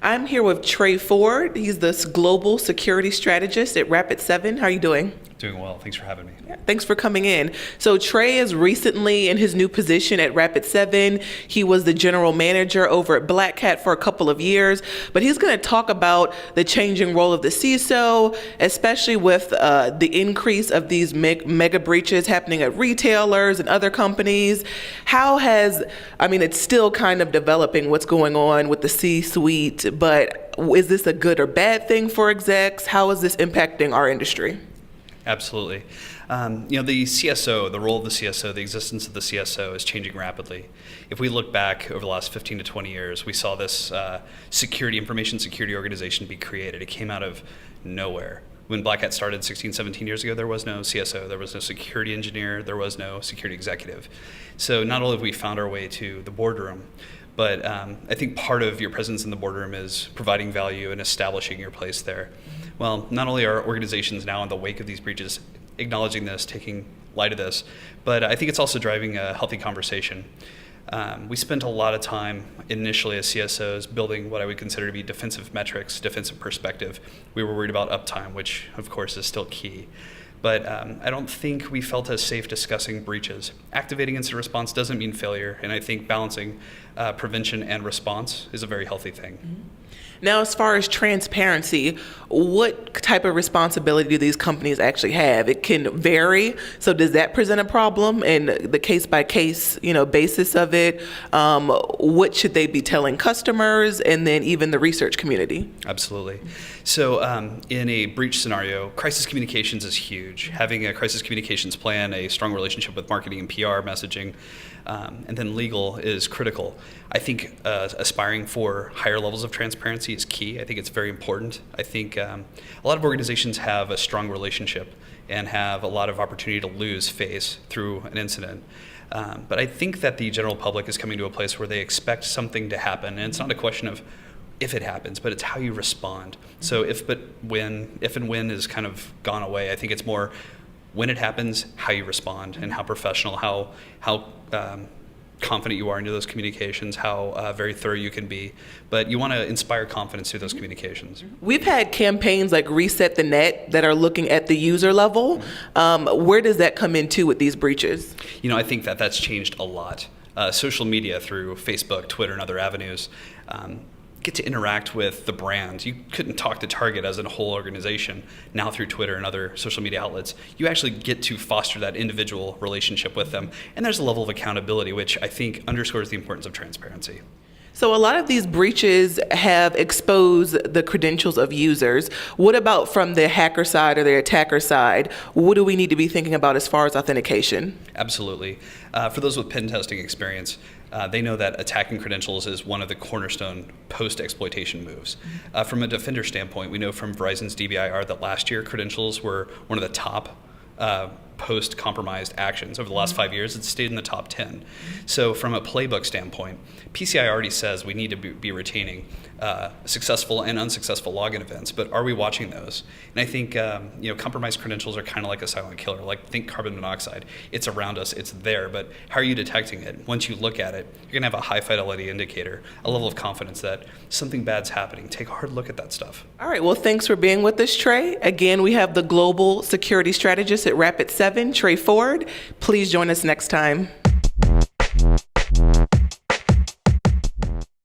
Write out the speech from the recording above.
I'm here with Trey Ford. He's the global security strategist at Rapid7. How are you doing? Doing well. Thanks for having me. Yeah, thanks for coming in. So Trey is recently in his new position at Rapid7. He was the general manager over at Black Hat for a couple of years, but he's going to talk about the changing role of the CSO, especially with the increase of these mega breaches happening at retailers and other companies. It's still kind of developing what's going on with the C-suite, but is this a good or bad thing for execs? How is this impacting our industry? Absolutely. The CSO, the role of the CSO, the existence of the CSO is changing rapidly. If we look back over the last 15 to 20 years, we saw this information security organization be created. It came out of nowhere. When Black Hat started 16, 17 years ago, there was no CSO, there was no security engineer, there was no security executive. So not only have we found our way to the boardroom, but I think part of your presence in the boardroom is providing value and establishing your place there. Well, not only are organizations now in the wake of these breaches acknowledging this, taking light of this, but I think it's also driving a healthy conversation. We spent a lot of time initially as CSOs building what I would consider to be defensive metrics, defensive perspective. We were worried about uptime, which of course is still key. But I don't think we felt as safe discussing breaches. Activating incident response doesn't mean failure, and I think balancing prevention and response is a very healthy thing. Mm-hmm. Now, as far as transparency, what type of responsibility do these companies actually have? It can vary. So does that present a problem? And the case-by-case, basis of it, what should they be telling customers and then even the research community? Absolutely. So in a breach scenario, crisis communications is huge. Having a crisis communications plan, a strong relationship with marketing and PR messaging, and then legal is critical. I think aspiring for higher levels of transparency is key. I think it's very important. I think a lot of organizations have a strong relationship and have a lot of opportunity to lose face through an incident. But I think that the general public is coming to a place where they expect something to happen, and it's not a question of if it happens, but it's how you respond. So if and when is kind of gone away. I think it's more when it happens, how you respond and how professional, how confident you are into those communications, how very thorough you can be. But you want to inspire confidence through those communications. We've had campaigns like Reset the Net that are looking at the user level. Where does that come into with these breaches? I think that's changed a lot. Social media through Facebook, Twitter, and other avenues get to interact with the brand. You couldn't talk to Target as a whole organization. Now through Twitter and other social media outlets, you actually get to foster that individual relationship with them. And there's a level of accountability, which I think underscores the importance of transparency. So a lot of these breaches have exposed the credentials of users. What about from the hacker side or the attacker side? What do we need to be thinking about as far as authentication? Absolutely. For those with pen testing experience, they know that attacking credentials is one of the cornerstone post-exploitation moves. From a defender standpoint, we know from Verizon's DBIR that last year credentials were one of the top post-compromised actions. Over the last 5 years, it's stayed in the top 10. So from a playbook standpoint, PCI already says we need to be retaining successful and unsuccessful login events, but are we watching those? And I think compromised credentials are kind of like a silent killer. Like, think carbon monoxide. It's around us, it's there, but how are you detecting it? Once you look at it, you're going to have a high fidelity indicator, a level of confidence that something bad's happening. Take a hard look at that stuff. All right, well, thanks for being with us, Trey. Again, we have the global security strategist at Rapid7, Trey Ford. Please join us next time.